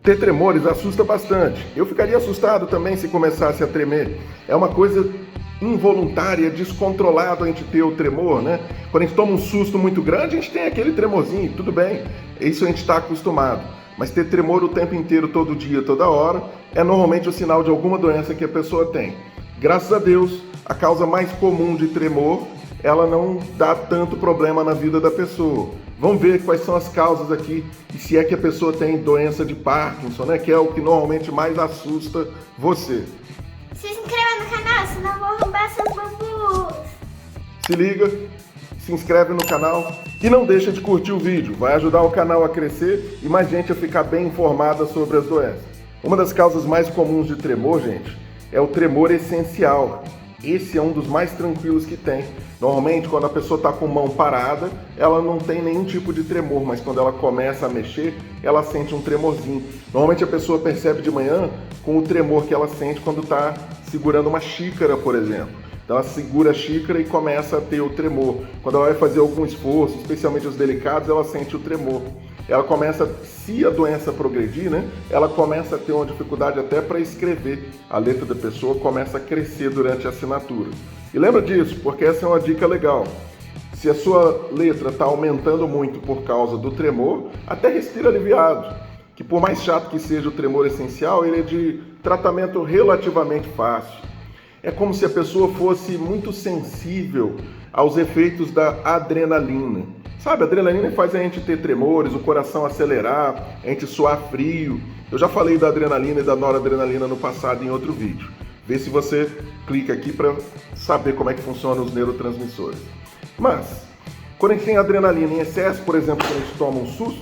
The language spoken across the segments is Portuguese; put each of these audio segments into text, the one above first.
Ter tremores assusta bastante. Eu ficaria assustado também se começasse a tremer. É uma coisa involuntária, descontrolada a gente ter o tremor, né? Quando a gente toma um susto muito grande, a gente tem aquele tremorzinho, tudo bem. Isso a gente está acostumado. Mas ter tremor o tempo inteiro, todo dia, toda hora, é normalmente o sinal de alguma doença que a pessoa tem. Graças a Deus, a causa mais comum de tremor, ela não dá tanto problema na vida da pessoa. Vamos ver quais são as causas aqui e se é que a pessoa tem doença de Parkinson, né? Que é o que normalmente mais assusta você. Se inscreva no canal, senão eu vou roubar seus bambus. Se liga, se inscreve no canal e não deixa de curtir o vídeo. Vai ajudar o canal a crescer e mais gente a ficar bem informada sobre as doenças. Uma das causas mais comuns de tremor, gente, é o tremor essencial. Esse é um dos mais tranquilos que tem. Normalmente, quando a pessoa está com mão parada, ela não tem nenhum tipo de tremor, mas quando ela começa a mexer, ela sente um tremorzinho. Normalmente a pessoa percebe de manhã com o tremor que ela sente quando está segurando uma xícara, por exemplo. Então ela segura a xícara e começa a ter o tremor. Quando ela vai fazer algum esforço, especialmente os delicados, ela sente o tremor. Ela começa, se a doença progredir, né, ela começa a ter uma dificuldade até para escrever. A letra da pessoa começa a crescer durante a assinatura. E lembra disso, porque essa é uma dica legal. Se a sua letra está aumentando muito por causa do tremor, até respira aliviado. Que por mais chato que seja o tremor essencial, ele é de tratamento relativamente fácil. É como se a pessoa fosse muito sensível aos efeitos da adrenalina. Sabe, a adrenalina faz a gente ter tremores, o coração acelerar, a gente suar frio. Eu já falei da adrenalina e da noradrenalina no passado em outro vídeo. Vê se você clica aqui para saber como é que funcionam os neurotransmissores. Mas, quando a gente tem adrenalina em excesso, por exemplo, quando a gente toma um susto,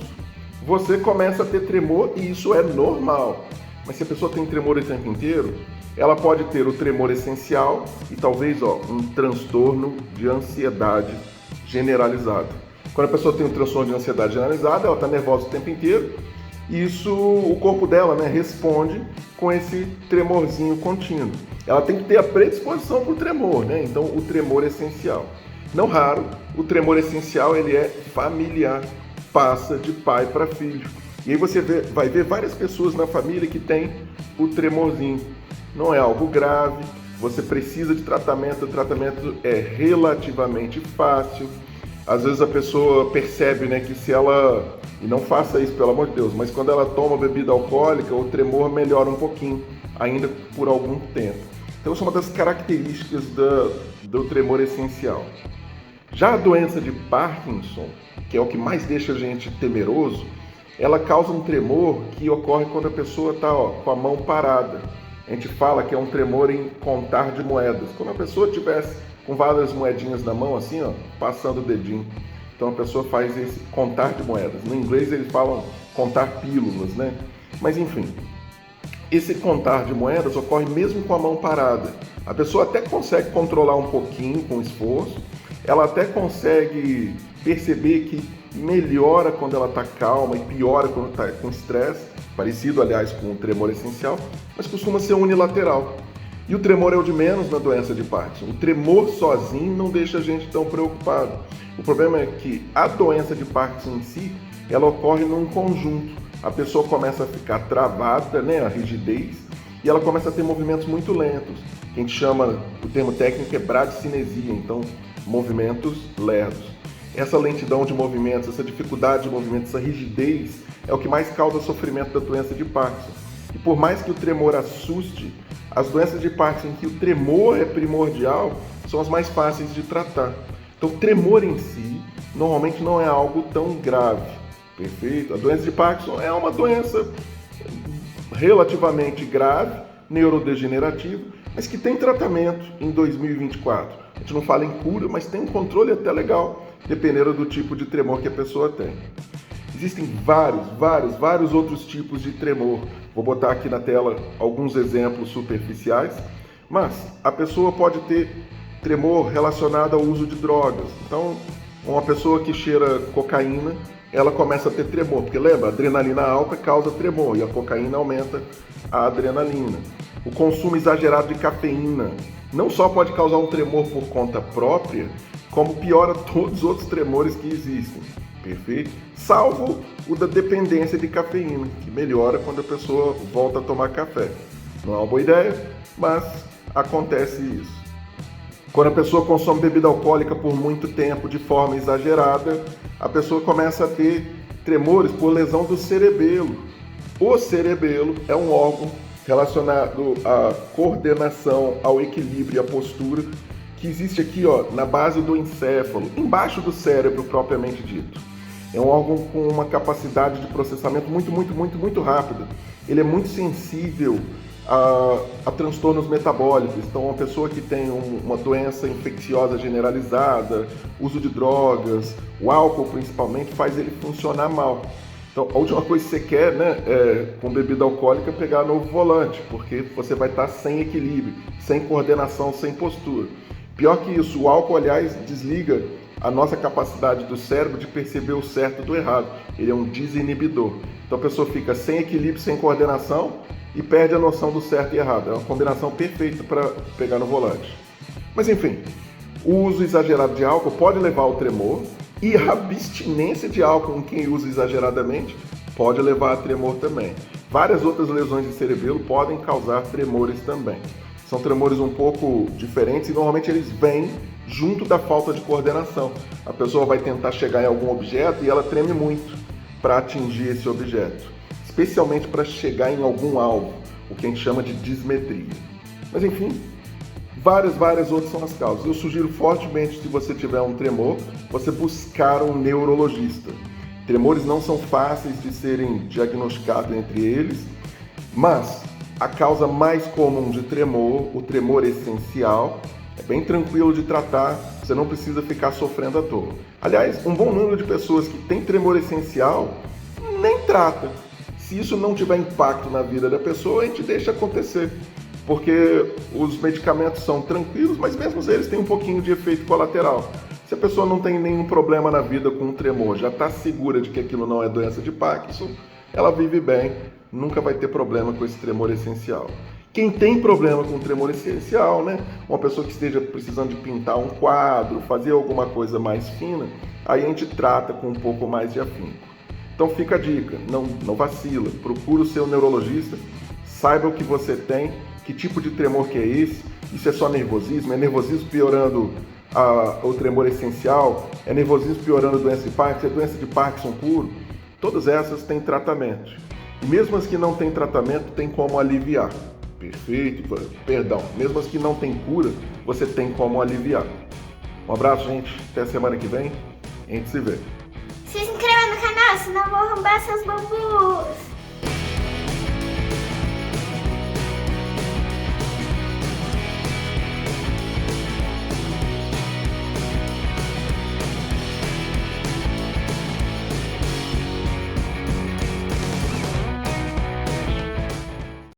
você começa a ter tremor e isso é normal. Mas se a pessoa tem tremor o tempo inteiro, ela pode ter o tremor essencial e talvez um transtorno de ansiedade generalizada. Quando a pessoa tem um transtorno de ansiedade generalizada, ela está nervosa o tempo inteiro, e isso, o corpo dela, né, responde com esse tremorzinho contínuo. Ela tem que ter a predisposição para o tremor, né? Então o tremor essencial. Não raro, o tremor essencial ele é familiar, passa de pai para filho. E aí você vai ver várias pessoas na família que têm o tremorzinho. Não é algo grave, você precisa de tratamento, o tratamento é relativamente fácil. Às vezes a pessoa percebe, né, que se ela, e não faça isso pelo amor de Deus, mas quando ela toma bebida alcoólica, o tremor melhora um pouquinho, ainda por algum tempo. Então isso é uma das características do tremor essencial. Já a doença de Parkinson, que é o que mais deixa a gente temeroso, ela causa um tremor que ocorre quando a pessoa está com a mão parada. A gente fala que é um tremor em contar de moedas. Quando a pessoa estivesse com várias moedinhas na mão, assim, passando o dedinho. Então a pessoa faz esse contar de moedas. No inglês eles falam contar pílulas, né? Mas enfim, esse contar de moedas ocorre mesmo com a mão parada. A pessoa até consegue controlar um pouquinho com esforço, ela até consegue perceber que melhora quando ela está calma e piora quando está com estresse, parecido, aliás, com o tremor essencial, mas costuma ser unilateral. E o tremor é o de menos na doença de Parkinson. O tremor sozinho não deixa a gente tão preocupado. O problema é que a doença de Parkinson em si, ela ocorre num conjunto. A pessoa começa a ficar travada, né, a rigidez, e ela começa a ter movimentos muito lentos. Que a gente chama, o termo técnico é bradicinesia, então movimentos lerdos. Essa lentidão de movimentos, essa dificuldade de movimentos, essa rigidez é o que mais causa sofrimento da doença de Parkinson. E por mais que o tremor assuste, as doenças de Parkinson em que o tremor é primordial são as mais fáceis de tratar. Então, o tremor em si normalmente não é algo tão grave, perfeito? A doença de Parkinson é uma doença relativamente grave, neurodegenerativa, mas que tem tratamento em 2024. A gente não fala em cura, mas tem um controle até legal, dependendo do tipo de tremor que a pessoa tem. Existem vários outros tipos de tremor. Vou botar aqui na tela alguns exemplos superficiais, mas a pessoa pode ter tremor relacionado ao uso de drogas. Então, uma pessoa que cheira cocaína, ela começa a ter tremor, porque lembra, a adrenalina alta causa tremor e a cocaína aumenta a adrenalina. O consumo exagerado de cafeína não só pode causar um tremor por conta própria, como piora todos os outros tremores que existem. perfeito? Salvo o da dependência de cafeína, que melhora quando a pessoa volta a tomar café. Não é uma boa ideia, mas acontece isso. Quando a pessoa consome bebida alcoólica por muito tempo, de forma exagerada, a pessoa começa a ter tremores por lesão do cerebelo. O cerebelo é um órgão relacionado à coordenação, ao equilíbrio e à postura, que existe aqui, ó, na base do encéfalo, embaixo do cérebro propriamente dito. É um órgão com uma capacidade de processamento muito rápida. Ele é muito sensível a transtornos metabólicos. Então, uma pessoa que tem uma doença infecciosa generalizada, uso de drogas, o álcool principalmente, faz ele funcionar mal. Então, a última coisa que você quer, né, com bebida alcoólica, é pegar no volante, porque você vai estar sem equilíbrio, sem coordenação, sem postura. Pior que isso, o álcool, aliás, desliga a nossa capacidade do cérebro de perceber o certo do errado. Ele é um desinibidor. Então, a pessoa fica sem equilíbrio, sem coordenação e perde a noção do certo e errado. É uma combinação perfeita para pegar no volante. Mas, enfim, o uso exagerado de álcool pode levar ao tremor, e a abstinência de álcool em quem usa exageradamente pode levar a tremor também. Várias outras lesões de cerebelo podem causar tremores também. São tremores um pouco diferentes e normalmente eles vêm junto da falta de coordenação. A pessoa vai tentar chegar em algum objeto e ela treme muito para atingir esse objeto, especialmente para chegar em algum alvo, o que a gente chama de dismetria. Mas enfim, várias outras são as causas. Eu sugiro fortemente, se você tiver um tremor, você buscar um neurologista. Tremores não são fáceis de serem diagnosticados entre eles, mas a causa mais comum de tremor, o tremor essencial, é bem tranquilo de tratar, você não precisa ficar sofrendo à toa. Aliás, um bom número de pessoas que têm tremor essencial nem trata. Se isso não tiver impacto na vida da pessoa, a gente deixa acontecer. Porque os medicamentos são tranquilos, mas mesmo eles têm um pouquinho de efeito colateral. Se a pessoa não tem nenhum problema na vida com o tremor, já está segura de que aquilo não é doença de Parkinson, ela vive bem, nunca vai ter problema com esse tremor essencial. Quem tem problema com o tremor essencial, né? Uma pessoa que esteja precisando de pintar um quadro, fazer alguma coisa mais fina, aí a gente trata com um pouco mais de afinco. Então fica a dica, não vacila, procura o seu neurologista, saiba o que você tem, que tipo de tremor que é esse, isso é só nervosismo, é nervosismo piorando o tremor essencial, é nervosismo piorando a doença de Parkinson, é doença de Parkinson puro. Todas essas têm tratamento. E mesmo as que não têm tratamento, tem como aliviar. Perfeito, perdão. Mesmo as que não têm cura, você tem como aliviar. Um abraço, gente. Até a semana que vem. A gente se vê. Se inscreva no canal, senão eu vou arrombar seus bambus.